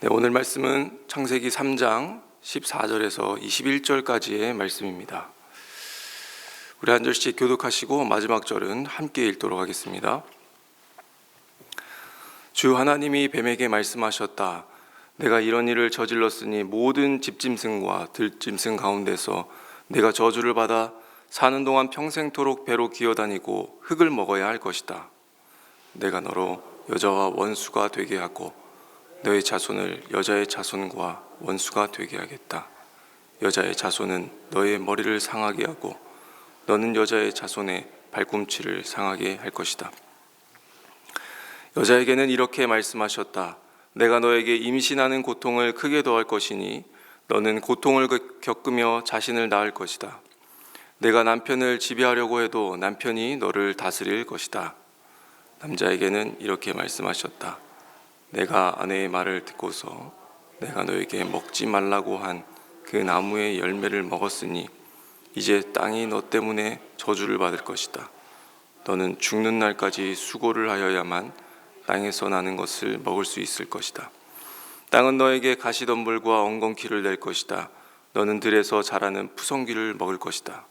네, 오늘 말씀은 창세기 3장 14절에서 21절까지의 말씀입니다. 우리 한 절씩 교독하시고 마지막 절은 함께 읽도록 하겠습니다. 주 하나님이 뱀에게 말씀하셨다. 내가 이런 일을 저질렀으니 모든 집짐승과 들짐승 가운데서 내가 저주를 받아 사는 동안 평생토록 배로 기어다니고 흙을 먹어야 할 것이다. 내가 너로 여자와 원수가 되게 하고 너의 자손을 여자의 자손과 원수가 되게 하겠다. 여자의 자손은 너의 머리를 상하게 하고 너는 여자의 자손의 발꿈치를 상하게 할 것이다. 여자에게는 이렇게 말씀하셨다. 내가 너에게 임신하는 고통을 크게 더할 것이니 너는 고통을 겪으며 자신을 낳을 것이다. 내가 남편을 지배하려고 해도 남편이 너를 다스릴 것이다. 남자에게는 이렇게 말씀하셨다. 내가 아내의 말을 듣고서 내가 너에게 먹지 말라고 한 그 나무의 열매를 먹었으니 이제 땅이 너 때문에 저주를 받을 것이다. 너는 죽는 날까지 수고를 하여야만 땅에서 나는 것을 먹을 수 있을 것이다. 땅은 너에게 가시덤불과 엉겅퀴를 낼 것이다. 너는 들에서 자라는 푸성귀를 먹을 것이다.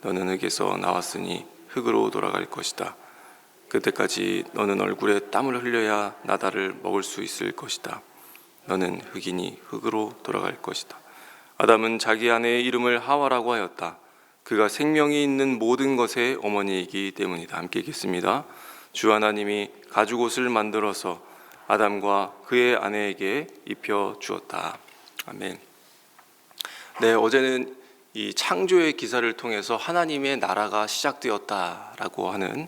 너는 흙에서 나왔으니 흙으로 돌아갈 것이다. 그때까지 너는 얼굴에 땀을 흘려야 나다를 먹을 수 있을 것이다. 너는 흙이니 흙으로 돌아갈 것이다. 아담은 자기 아내의 이름을 하와라고 하였다. 그가 생명이 있는 모든 것의 어머니이기 때문이다. 함께 읽겠습니다. 주 하나님이 가죽옷을 만들어서 아담과 그의 아내에게 입혀 주었다. 아멘. 네, 어제는 이 창조의 기사를 통해서 하나님의 나라가 시작되었다라고 하는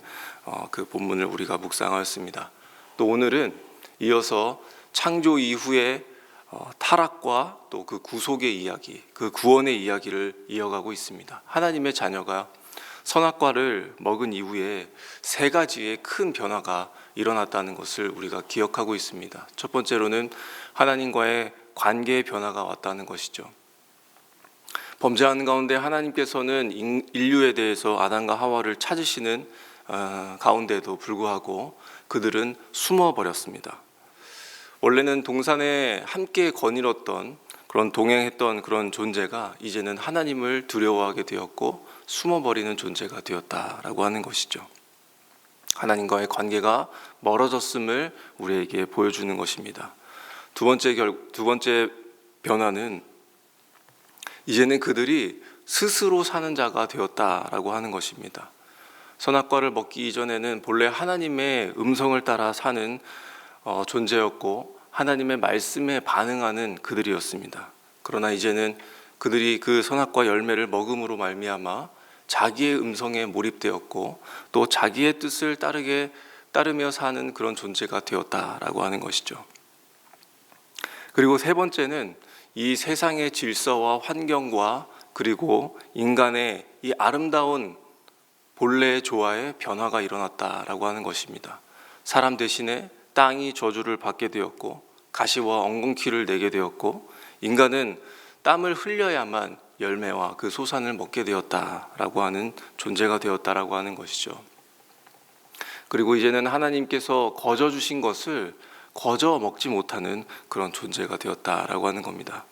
그 본문을 우리가 묵상하였습니다. 또 오늘은 이어서 창조 이후의 타락과 또 그 구속의 이야기, 그 구원의 이야기를 이어가고 있습니다. 하나님의 자녀가 선악과를 먹은 이후에 세 가지의 큰 변화가 일어났다는 것을 우리가 기억하고 있습니다. 첫 번째로는 하나님과의 관계의 변화가 왔다는 것이죠. 범죄하는 가운데 하나님께서는 인류에 대해서 아담과 하와를 찾으시는 가운데도 불구하고 그들은 숨어버렸습니다. 원래는 동산에 함께 거닐었던 그런 동행했던 그런 존재가 이제는 하나님을 두려워하게 되었고 숨어버리는 존재가 되었다라고 하는 것이죠. 하나님과의 관계가 멀어졌음을 우리에게 보여주는 것입니다. 두 번째 변화는 이제는 그들이 스스로 사는 자가 되었다라고 하는 것입니다. 선악과를 먹기 이전에는 본래 하나님의 음성을 따라 사는 존재였고 하나님의 말씀에 반응하는 그들이었습니다. 그러나 이제는 그들이 그 선악과 열매를 먹음으로 말미암아 자기의 음성에 몰입되었고 또 자기의 뜻을 따르며 사는 그런 존재가 되었다라고 하는 것이죠. 그리고 세 번째는 이 세상의 질서와 환경과 그리고 인간의 이 아름다운 본래의 조화의 변화가 일어났다라고 하는 것입니다. 사람 대신에 땅이 저주를 받게 되었고 가시와 엉겅퀴를 내게 되었고 인간은 땀을 흘려야만 열매와 그 소산을 먹게 되었다라고 하는 존재가 되었다라고 하는 것이죠. 그리고 이제는 하나님께서 거저 주신 것을 거저 먹지 못하는 그런 존재가 되었다라고 하는 겁니다.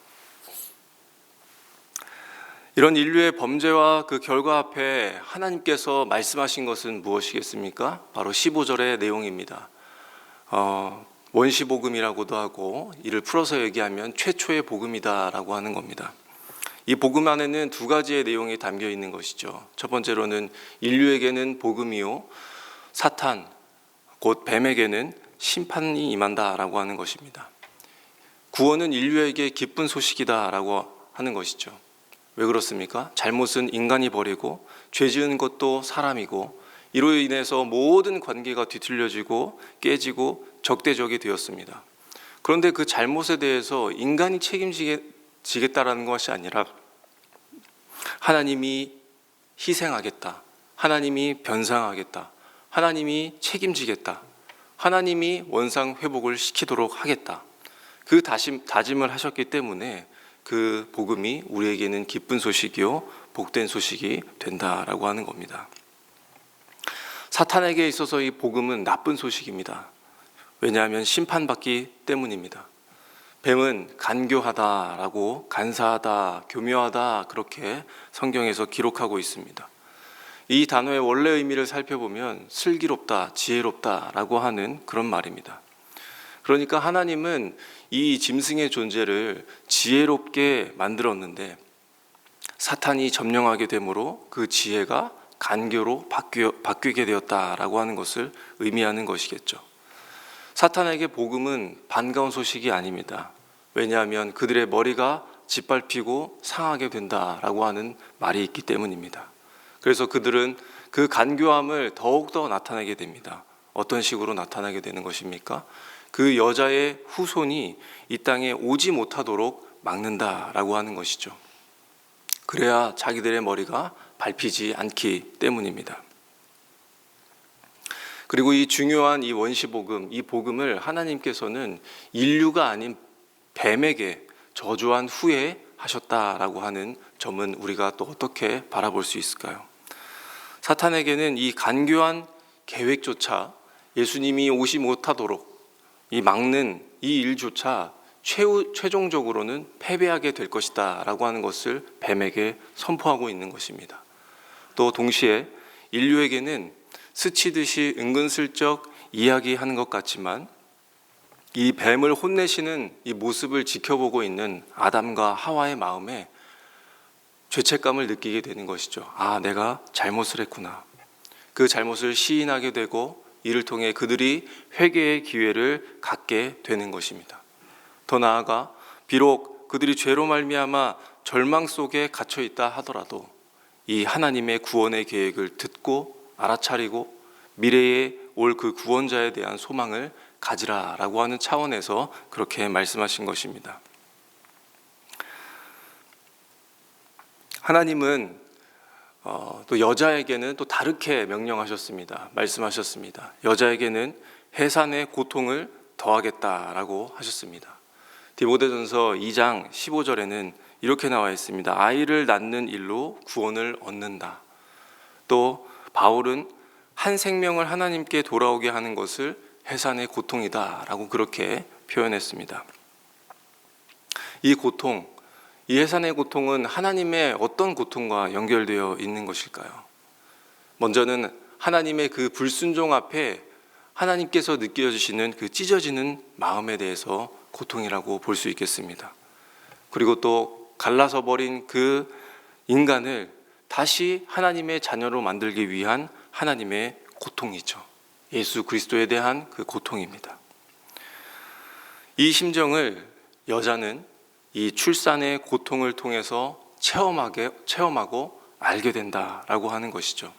이런 인류의 범죄와 그 결과 앞에 하나님께서 말씀하신 것은 무엇이겠습니까? 바로 15절의 내용입니다. 원시복음이라고도 하고 이를 풀어서 얘기하면 최초의 복음이다라고 하는 겁니다. 이 복음 안에는 두 가지의 내용이 담겨 있는 것이죠. 첫 번째로는 인류에게는 복음이요 사탄 곧 뱀에게는 심판이 임한다라고 하는 것입니다. 구원은 인류에게 기쁜 소식이다라고 하는 것이죠. 왜 그렇습니까? 잘못은 인간이 버리고 죄 지은 것도 사람이고 이로 인해서 모든 관계가 뒤틀려지고 깨지고 적대적이 되었습니다. 그런데 그 잘못에 대해서 인간이 책임지겠다라는 것이 아니라 하나님이 희생하겠다, 하나님이 변상하겠다, 하나님이 책임지겠다, 하나님이 원상 회복을 시키도록 하겠다. 그 다짐을 하셨기 때문에 그 복음이 우리에게는 기쁜 소식이요 복된 소식이 된다라고 하는 겁니다. 사탄에게 있어서 이 복음은 나쁜 소식입니다. 왜냐하면 심판받기 때문입니다. 뱀은 간교하다라고 간사하다, 교묘하다 그렇게 성경에서 기록하고 있습니다. 이 단어의 원래 의미를 살펴보면 슬기롭다, 지혜롭다라고 하는 그런 말입니다. 그러니까 하나님은 이 짐승의 존재를 지혜롭게 만들었는데 사탄이 점령하게 되므로 그 지혜가 간교로 바뀌게 되었다라고 하는 것을 의미하는 것이겠죠. 사탄에게 복음은 반가운 소식이 아닙니다. 왜냐하면 그들의 머리가 짓밟히고 상하게 된다라고 하는 말이 있기 때문입니다. 그래서 그들은 그 간교함을 더욱더 나타내게 됩니다. 어떤 식으로 나타나게 되는 것입니까? 그 여자의 후손이 이 땅에 오지 못하도록 막는다라고 하는 것이죠. 그래야 자기들의 머리가 밟히지 않기 때문입니다. 그리고 이 중요한 이 원시복음, 이 복음을 하나님께서는 인류가 아닌 뱀에게 저주한 후에 하셨다라고 하는 점은 우리가 또 어떻게 바라볼 수 있을까요? 사탄에게는 이 간교한 계획조차 예수님이 오지 못하도록 이 막는 이 일조차 최종적으로는 패배하게 될 것이다 라고 하는 것을 뱀에게 선포하고 있는 것입니다. 또 동시에 인류에게는 스치듯이 은근슬쩍 이야기하는 것 같지만 이 뱀을 혼내시는 이 모습을 지켜보고 있는 아담과 하와의 마음에 죄책감을 느끼게 되는 것이죠. 아, 내가 잘못을 했구나. 그 잘못을 시인하게 되고 이를 통해 그들이 회개의 기회를 갖게 되는 것입니다. 더 나아가 비록 그들이 죄로 말미암아 절망 속에 갇혀 있다 하더라도 이 하나님의 구원의 계획을 듣고 알아차리고 미래에 올 그 구원자에 대한 소망을 가지라라고 하는 차원에서 그렇게 말씀하신 것입니다. 하나님은 또 여자에게는 또 다르게 명령하셨습니다. 말씀하셨습니다. 여자에게는 해산의 고통을 더하겠다라고 하셨습니다. 디모데전서 2장 15절에는 이렇게 나와 있습니다. 아이를 낳는 일로 구원을 얻는다. 또 바울은 한 생명을 하나님께 돌아오게 하는 것을 해산의 고통이다 라고 그렇게 표현했습니다. 이 고통, 이 해산의 고통은 하나님의 어떤 고통과 연결되어 있는 것일까요? 먼저는 하나님의 그 불순종 앞에 하나님께서 느껴지시는 그 찢어지는 마음에 대해서 고통이라고 볼 수 있겠습니다. 그리고 또 갈라서 버린 그 인간을 다시 하나님의 자녀로 만들기 위한 하나님의 고통이죠. 예수 그리스도에 대한 그 고통입니다. 이 심정을 여자는 이 출산의 고통을 통해서 체험하고 알게 된다라고 하는 것이죠.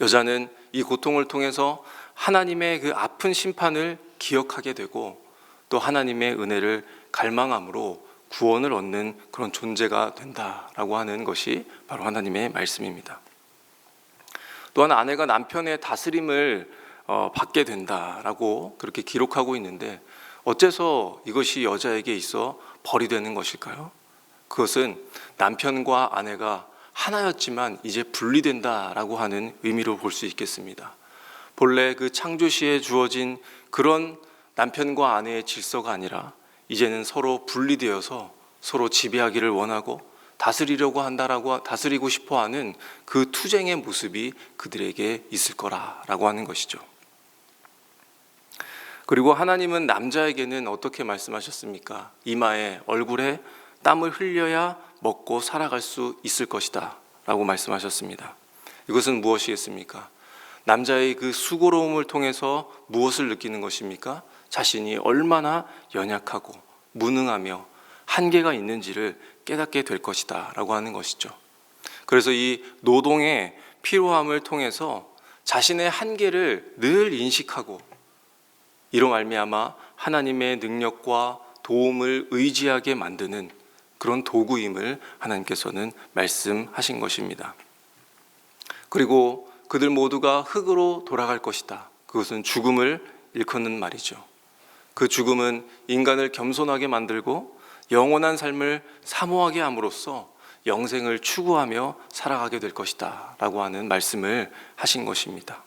여자는 이 고통을 통해서 하나님의 그 아픈 심판을 기억하게 되고 또 하나님의 은혜를 갈망함으로 구원을 얻는 그런 존재가 된다라고 하는 것이 바로 하나님의 말씀입니다. 또한 아내가 남편의 다스림을 받게 된다라고 그렇게 기록하고 있는데 어째서 이것이 여자에게 있어 벌이 되는 것일까요? 그것은 남편과 아내가 하나였지만 이제 분리된다라고 하는 의미로 볼 수 있겠습니다. 본래 그 창조시에 주어진 그런 남편과 아내의 질서가 아니라 이제는 서로 분리되어서 서로 지배하기를 원하고 다스리고 싶어하는 그 투쟁의 모습이 그들에게 있을 거라고 하는 것이죠. 그리고 하나님은 남자에게는 어떻게 말씀하셨습니까? 이마에 얼굴에 땀을 흘려야 먹고 살아갈 수 있을 것이다 라고 말씀하셨습니다. 이것은 무엇이겠습니까? 남자의 그 수고로움을 통해서 무엇을 느끼는 것입니까? 자신이 얼마나 연약하고 무능하며 한계가 있는지를 깨닫게 될 것이다 라고 하는 것이죠. 그래서 이 노동의 피로함을 통해서 자신의 한계를 늘 인식하고 이로 말미암아 하나님의 능력과 도움을 의지하게 만드는 그런 도구임을 하나님께서는 말씀하신 것입니다. 그리고 그들 모두가 흙으로 돌아갈 것이다. 그것은 죽음을 일컫는 말이죠. 그 죽음은 인간을 겸손하게 만들고 영원한 삶을 사모하게 함으로써 영생을 추구하며 살아가게 될 것이다 라고 하는 말씀을 하신 것입니다.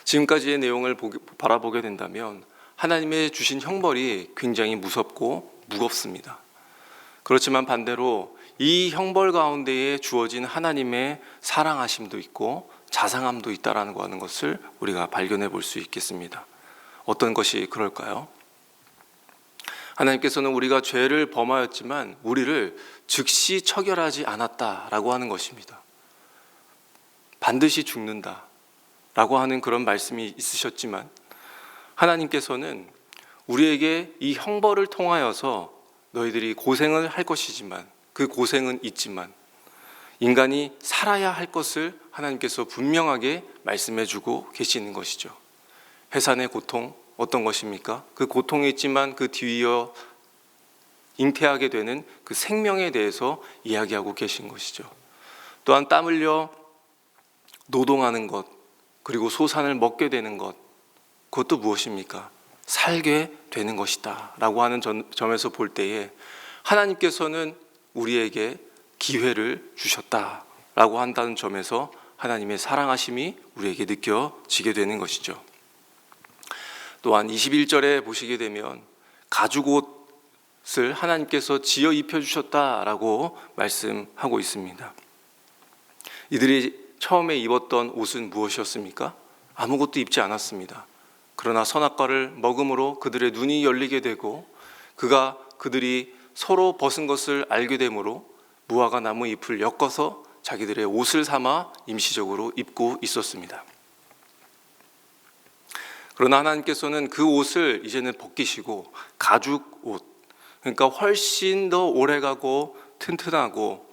지금까지의 내용을 바라보게 된다면 하나님의 주신 형벌이 굉장히 무섭고 무겁습니다. 그렇지만 반대로 이 형벌 가운데에 주어진 하나님의 사랑하심도 있고 자상함도 있다라는 거 하는 것을 우리가 발견해 볼 수 있겠습니다. 어떤 것이 그럴까요? 하나님께서는 우리가 죄를 범하였지만 우리를 즉시 처결하지 않았다라고 하는 것입니다. 반드시 죽는다라고 하는 그런 말씀이 있으셨지만 하나님께서는 우리에게 이 형벌을 통하여서 너희들이 고생을 할 것이지만 그 고생은 있지만 인간이 살아야 할 것을 하나님께서 분명하게 말씀해 주고 계시는 것이죠. 해산의 고통 어떤 것입니까? 그 고통이 있지만 그 뒤이어 잉태하게 되는 그 생명에 대해서 이야기하고 계신 것이죠. 또한 땀 흘려 노동하는 것, 그리고 소산을 먹게 되는 것, 그것도 무엇입니까? 살게 되는 것이다 라고 하는 점에서 볼 때에 하나님께서는 우리에게 기회를 주셨다라고 한다는 점에서 하나님의 사랑하심이 우리에게 느껴지게 되는 것이죠. 또한 21절에 보시게 되면 가죽옷을 하나님께서 지어 입혀주셨다라고 말씀하고 있습니다. 이들이 처음에 입었던 옷은 무엇이었습니까? 아무것도 입지 않았습니다. 그러나 선악과를 먹음으로 그들의 눈이 열리게 되고 그들이 서로 벗은 것을 알게 되므로 무화과 나무 잎을 엮어서 자기들의 옷을 삼아 임시적으로 입고 있었습니다. 그러나 하나님께서는 그 옷을 이제는 벗기시고 가죽 옷, 그러니까 훨씬 더 오래가고 튼튼하고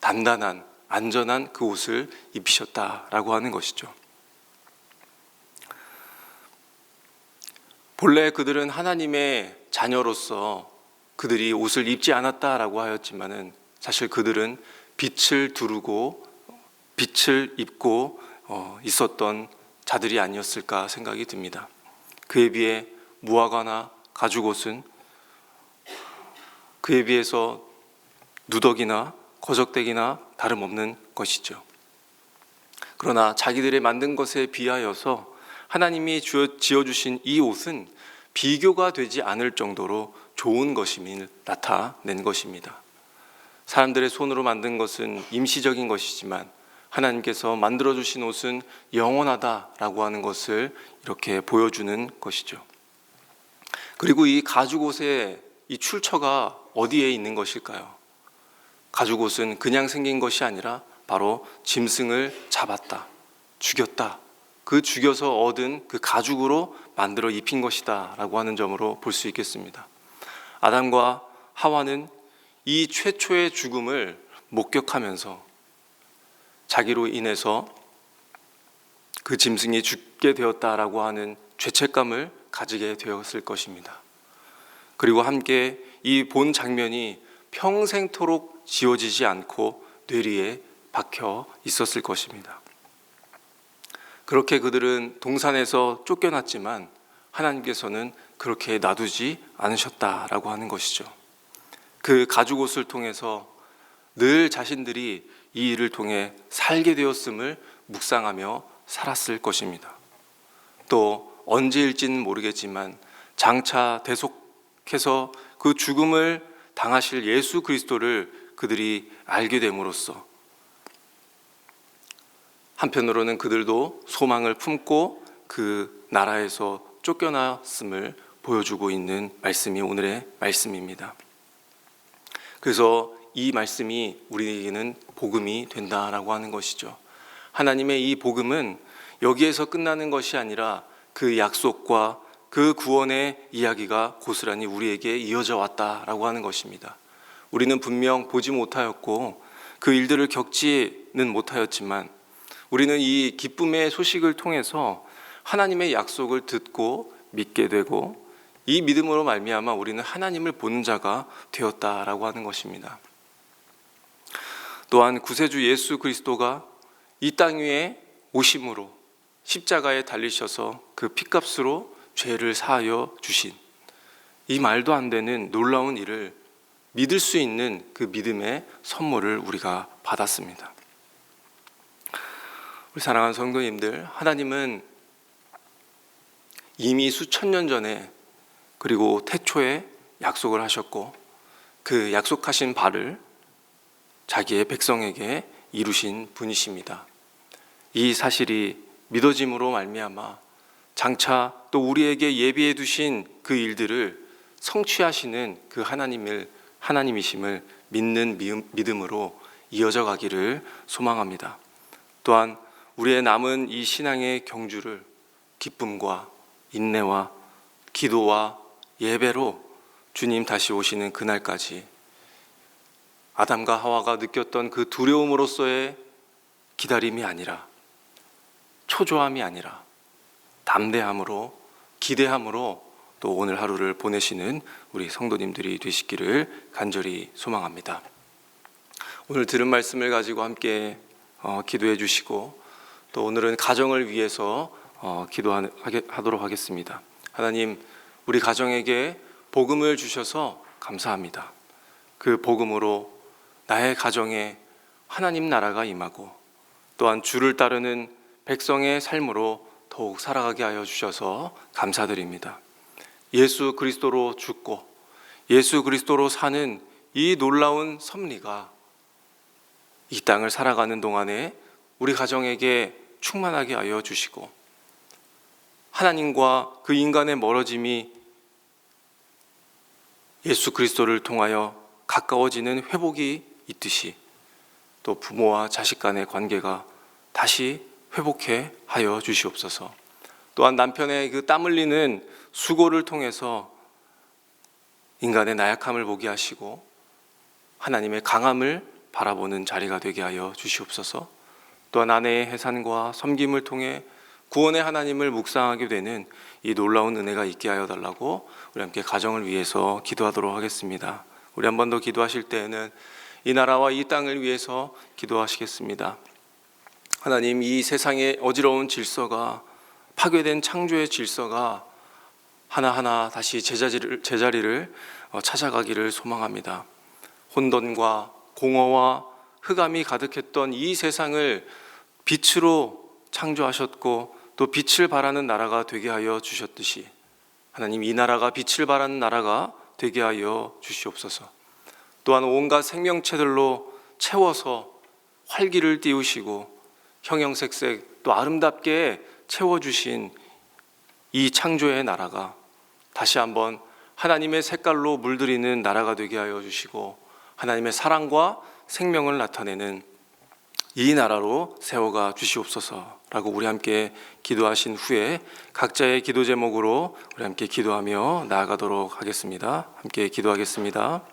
단단한 안전한 그 옷을 입히셨다라고 하는 것이죠. 본래 그들은 하나님의 자녀로서 그들이 옷을 입지 않았다라고 하였지만은 사실 그들은 빛을 두르고 빛을 입고 있었던 자들이 아니었을까 생각이 듭니다. 그에 비해 무화과나 가죽옷은 그에 비해서 누더기나 거적대기나 다름없는 것이죠. 그러나 자기들의 만든 것에 비하여서 하나님이 지어주신 이 옷은 비교가 되지 않을 정도로 좋은 것임을 나타낸 것입니다. 사람들의 손으로 만든 것은 임시적인 것이지만 하나님께서 만들어주신 옷은 영원하다라고 하는 것을 이렇게 보여주는 것이죠. 그리고 이 가죽옷의 이 출처가 어디에 있는 것일까요? 가죽옷은 그냥 생긴 것이 아니라 바로 짐승을 잡았다, 죽였다, 그 죽여서 얻은 그 가죽으로 만들어 입힌 것이다 라고 하는 점으로 볼 수 있겠습니다. 아담과 하와는 이 최초의 죽음을 목격하면서 자기로 인해서 그 짐승이 죽게 되었다라고 하는 죄책감을 가지게 되었을 것입니다. 그리고 함께 이 본 장면이 평생토록 지워지지 않고 뇌리에 박혀 있었을 것입니다. 그렇게 그들은 동산에서 쫓겨났지만 하나님께서는 그렇게 놔두지 않으셨다라고 하는 것이죠. 그 가죽옷을 통해서 늘 자신들이 이 일을 통해 살게 되었음을 묵상하며 살았을 것입니다. 또 언제일지는 모르겠지만 장차 대속해서 그 죽음을 당하실 예수 그리스도를 그들이 알게 됨으로써 한편으로는 그들도 소망을 품고 그 나라에서 쫓겨났음을 보여주고 있는 말씀이 오늘의 말씀입니다. 그래서 이 말씀이 우리에게는 복음이 된다라고 하는 것이죠. 하나님의 이 복음은 여기에서 끝나는 것이 아니라 그 약속과 그 구원의 이야기가 고스란히 우리에게 이어져 왔다라고 하는 것입니다. 우리는 분명 보지 못하였고 그 일들을 겪지는 못하였지만 우리는 이 기쁨의 소식을 통해서 하나님의 약속을 듣고 믿게 되고 이 믿음으로 말미암아 우리는 하나님을 보는 자가 되었다라고 하는 것입니다. 또한 구세주 예수 그리스도가 이 땅 위에 오심으로 십자가에 달리셔서 그 핏값으로 죄를 사하여 주신 이 말도 안 되는 놀라운 일을 믿을 수 있는 그 믿음의 선물을 우리가 받았습니다. 우리 사랑하는 성도님들, 하나님은 이미 수천 년 전에 그리고 태초에 약속을 하셨고 그 약속하신 바를 자기의 백성에게 이루신 분이십니다. 이 사실이 믿어짐으로 말미암아 장차 또 우리에게 예비해 두신 그 일들을 성취하시는 그 하나님이심을 믿는 믿음으로 이어져 가기를 소망합니다. 또한 우리의 남은 이 신앙의 경주를 기쁨과 인내와 기도와 예배로 주님 다시 오시는 그날까지 아담과 하와가 느꼈던 그 두려움으로서의 기다림이 아니라 초조함이 아니라 담대함으로 기대함으로 또 오늘 하루를 보내시는 우리 성도님들이 되시기를 간절히 소망합니다. 오늘 들은 말씀을 가지고 함께 기도해 주시고 또 오늘은 가정을 위해서 기도하도록 하겠습니다. 하나님, 우리 가정에게 복음을 주셔서 감사합니다. 그 복음으로 나의 가정에 하나님 나라가 임하고 또한 주를 따르는 백성의 삶으로 더욱 살아가게 하여 주셔서 감사드립니다. 예수 그리스도로 죽고 예수 그리스도로 사는 이 놀라운 섭리가 이 땅을 살아가는 동안에 우리 가정에게 충만하게 하여 주시고 하나님과 그 인간의 멀어짐이 예수 그리스도를 통하여 가까워지는 회복이 있듯이 또 부모와 자식 간의 관계가 다시 회복해 하여 주시옵소서. 또한 남편의 그 땀 흘리는 수고를 통해서 인간의 나약함을 보게 하시고 하나님의 강함을 바라보는 자리가 되게 하여 주시옵소서. 또한 아내의 해산과 섬김을 통해 구원의 하나님을 묵상하게 되는 이 놀라운 은혜가 있게 하여 달라고 우리 함께 가정을 위해서 기도하도록 하겠습니다. 우리 한 번 더 기도하실 때에는 이 나라와 이 땅을 위해서 기도하시겠습니다. 하나님, 이 세상의 어지러운 질서가 파괴된 창조의 질서가 하나하나 다시 제자리를 찾아가기를 소망합니다. 혼돈과 공허와 흑암이 가득했던 이 세상을 빛으로 창조하셨고 또 빛을 발하는 나라가 되게 하여 주셨듯이 하나님, 이 나라가 빛을 발하는 나라가 되게 하여 주시옵소서. 또한 온갖 생명체들로 채워서 활기를 띄우시고 형형색색 또 아름답게 채워주신 이 창조의 나라가 다시 한번 하나님의 색깔로 물들이는 나라가 되게 하여 주시고 하나님의 사랑과 생명을 나타내는 이 나라로 세워가 주시옵소서라고 우리 함께 기도하신 후에 각자의 기도 제목으로 우리 함께 기도하며 나아가도록 하겠습니다. 함께 기도하겠습니다.